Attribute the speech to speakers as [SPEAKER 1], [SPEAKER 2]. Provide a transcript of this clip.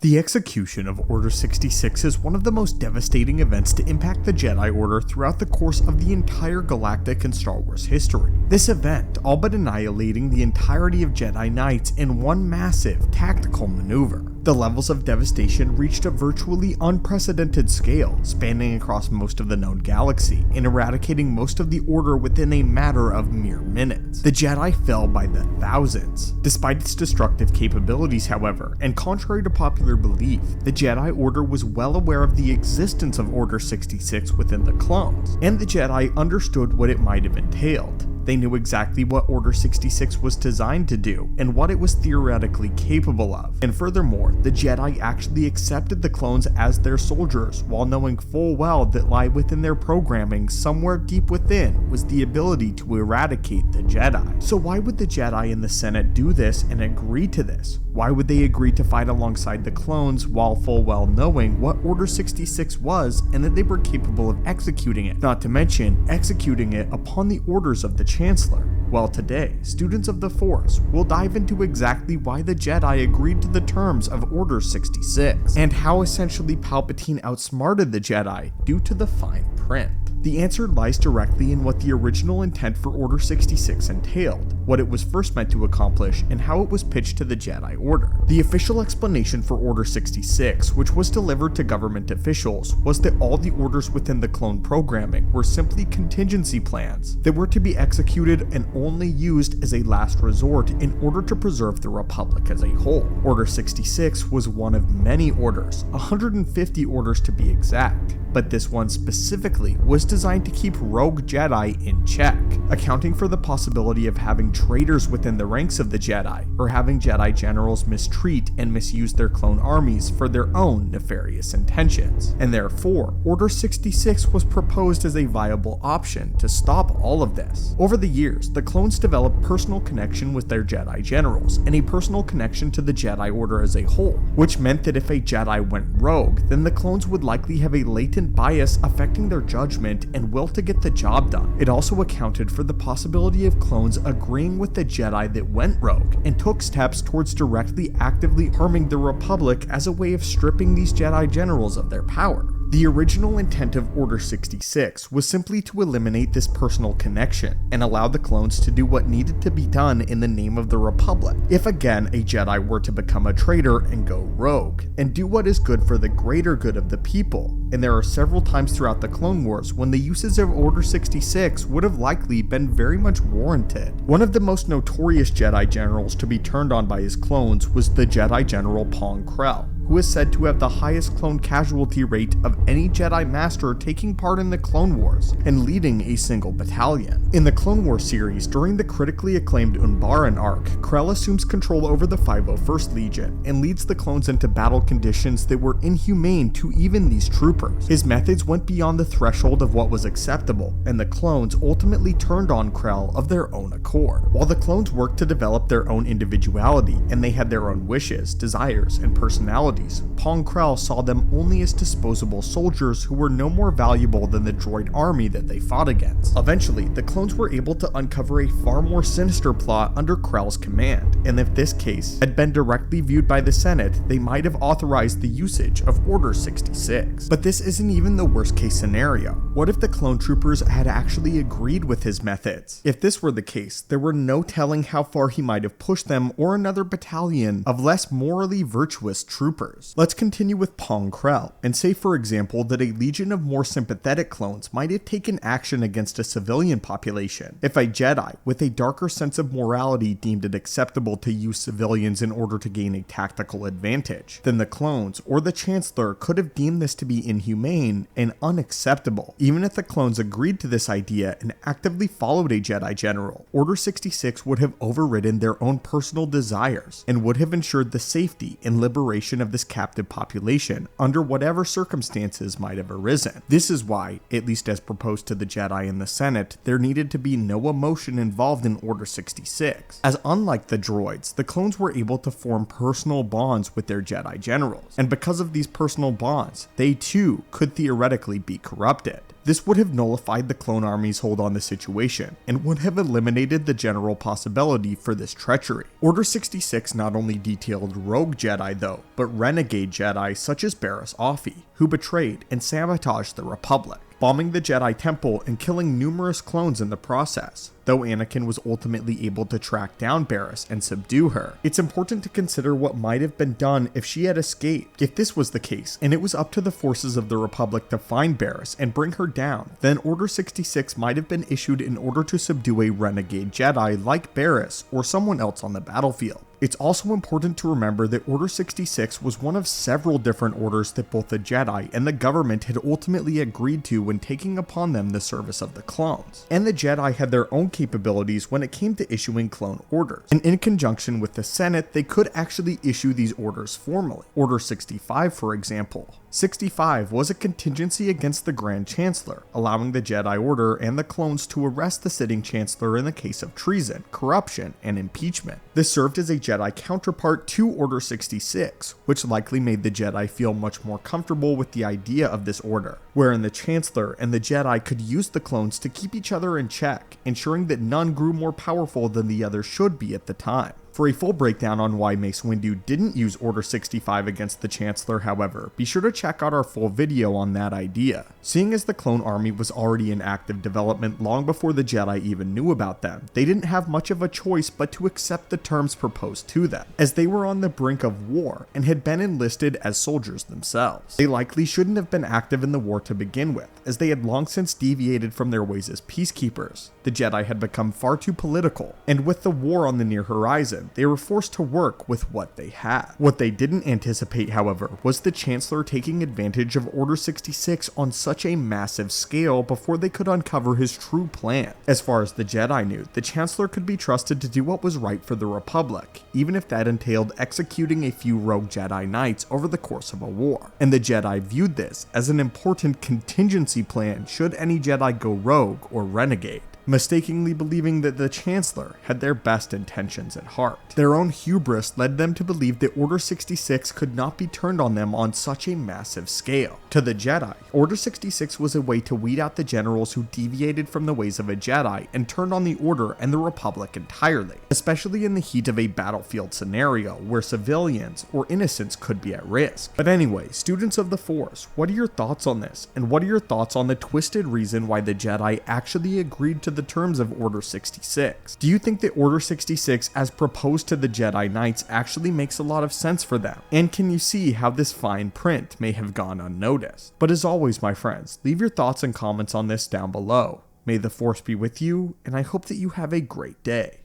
[SPEAKER 1] The execution of Order 66 is one of the most devastating events to impact the Jedi Order throughout the course of the entire galactic and Star Wars history. This event all but annihilating the entirety of Jedi Knights in one massive tactical maneuver. The levels of devastation reached a virtually unprecedented scale, spanning across most of the known galaxy and eradicating most of the Order within a matter of mere minutes. The Jedi fell by the thousands. Despite its destructive capabilities, however, and contrary to popular belief, the Jedi Order was well aware of the existence of Order 66 within the clones, and the Jedi understood what it might have entailed. They knew exactly what Order 66 was designed to do, and what it was theoretically capable of. And furthermore, the Jedi actually accepted the clones as their soldiers, while knowing full well that lie within their programming, somewhere deep within, was the ability to eradicate the Jedi. So why would the Jedi in the Senate do this and agree to this? Why would they agree to fight alongside the clones while full well knowing what Order 66 was and that they were capable of executing it, not to mention executing it upon the orders of the Chancellor? Well, today, students of the Force will dive into exactly why the Jedi agreed to the terms of Order 66, and how essentially Palpatine outsmarted the Jedi due to the fine print. The answer lies directly in what the original intent for Order 66 entailed, what it was first meant to accomplish, and how it was pitched to the Jedi Order. The official explanation for Order 66, which was delivered to government officials, was that all the orders within the clone programming were simply contingency plans that were to be executed and only used as a last resort in order to preserve the Republic as a whole. Order 66 was one of many orders, 150 orders to be exact, but this one specifically was designed to keep rogue Jedi in check, accounting for the possibility of having traitors within the ranks of the Jedi, or having Jedi generals mistreat and misuse their clone armies for their own nefarious intentions. And therefore, Order 66 was proposed as a viable option to stop all of this. Over the years, the clones developed personal connection with their Jedi generals, and a personal connection to the Jedi Order as a whole, which meant that if a Jedi went rogue, then the clones would likely have a latent bias affecting their judgment and will to get the job done. It also accounted for the possibility of clones agreeing with the Jedi that went rogue and took steps towards directly actively harming the Republic as a way of stripping these Jedi generals of their power. The original intent of Order 66 was simply to eliminate this personal connection and allow the clones to do what needed to be done in the name of the Republic. If again a Jedi were to become a traitor and go rogue, and do what is good for the greater good of the people, and there are several times throughout the Clone Wars when the uses of Order 66 would have likely been very much warranted. One of the most notorious Jedi generals to be turned on by his clones was the Jedi General Pong Krell, who is said to have the highest clone casualty rate of any Jedi Master taking part in the Clone Wars and leading a single battalion. In the Clone Wars series, during the critically acclaimed Umbaran arc, Krell assumes control over the 501st Legion and leads the clones into battle conditions that were inhumane to even these troopers. His methods went beyond the threshold of what was acceptable, and the clones ultimately turned on Krell of their own accord. While the clones worked to develop their own individuality, and they had their own wishes, desires, and personalities, Pong Krell saw them only as disposable soldiers who were no more valuable than the droid army that they fought against. Eventually, the clones were able to uncover a far more sinister plot under Krell's command, and if this case had been directly viewed by the Senate, they might have authorized the usage of Order 66. But this isn't even the worst case scenario. What if the clone troopers had actually agreed with his methods? If this were the case, there were no telling how far he might have pushed them or another battalion of less morally virtuous troopers. Let's continue with Pong Krell, and say for example that a legion of more sympathetic clones might have taken action against a civilian population. If a Jedi with a darker sense of morality deemed it acceptable to use civilians in order to gain a tactical advantage, then the clones or the Chancellor could have deemed this to be inhumane and unacceptable. Even if the clones agreed to this idea and actively followed a Jedi General, Order 66 would have overridden their own personal desires and would have ensured the safety and liberation of this captive population under whatever circumstances might have arisen. This is why, at least as proposed to the Jedi in the Senate, there needed to be no emotion involved in Order 66, as unlike the droids, the clones were able to form personal bonds with their Jedi generals, and because of these personal bonds, they too could theoretically be corrupted. This would have nullified the clone army's hold on the situation, and would have eliminated the general possibility for this treachery. Order 66 not only detailed rogue Jedi though, but renegade Jedi such as Barriss Offee, who betrayed and sabotaged the Republic, bombing the Jedi Temple and killing numerous clones in the process. Though Anakin was ultimately able to track down Barriss and subdue her, it's important to consider what might have been done if she had escaped. If this was the case, and it was up to the forces of the Republic to find Barriss and bring her down, then Order 66 might have been issued in order to subdue a renegade Jedi like Barriss or someone else on the battlefield. It's also important to remember that Order 66 was one of several different orders that both the Jedi and the government had ultimately agreed to when taking upon them the service of the clones. And the Jedi had their own capabilities when it came to issuing clone orders. And in conjunction with the Senate, they could actually issue these orders formally. Order 65, for example. 65 was a contingency against the Grand Chancellor, allowing the Jedi Order and the clones to arrest the sitting Chancellor in the case of treason, corruption, and impeachment. This served as a Jedi counterpart to Order 66, which likely made the Jedi feel much more comfortable with the idea of this order, wherein the Chancellor and the Jedi could use the clones to keep each other in check, ensuring that none grew more powerful than the other should be at the time. For a full breakdown on why Mace Windu didn't use Order 65 against the Chancellor, however, be sure to check out our full video on that idea. Seeing as the clone army was already in active development long before the Jedi even knew about them, they didn't have much of a choice but to accept the terms proposed to them, as they were on the brink of war and had been enlisted as soldiers themselves. They likely shouldn't have been active in the war to begin with, as they had long since deviated from their ways as peacekeepers. The Jedi had become far too political, and with the war on the near horizon, they were forced to work with what they had. What they didn't anticipate, however, was the Chancellor taking advantage of Order 66 on such a massive scale before they could uncover his true plan. As far as the Jedi knew, the Chancellor could be trusted to do what was right for the Republic, even if that entailed executing a few rogue Jedi Knights over the course of a war. And the Jedi viewed this as an important contingency plan should any Jedi go rogue or renegade, mistakenly believing that the Chancellor had their best intentions at heart. Their own hubris led them to believe that Order 66 could not be turned on them on such a massive scale. To the Jedi, Order 66 was a way to weed out the generals who deviated from the ways of a Jedi and turned on the Order and the Republic entirely, especially in the heat of a battlefield scenario where civilians or innocents could be at risk. But anyway, students of the Force, what are your thoughts on this? And what are your thoughts on the twisted reason why the Jedi actually agreed to the terms of Order 66? Do you think that Order 66 as proposed to the Jedi Knights actually makes a lot of sense for them? And can you see how this fine print may have gone unnoticed? But as always, my friends, leave your thoughts and comments on this down below. May the Force be with you, and I hope that you have a great day.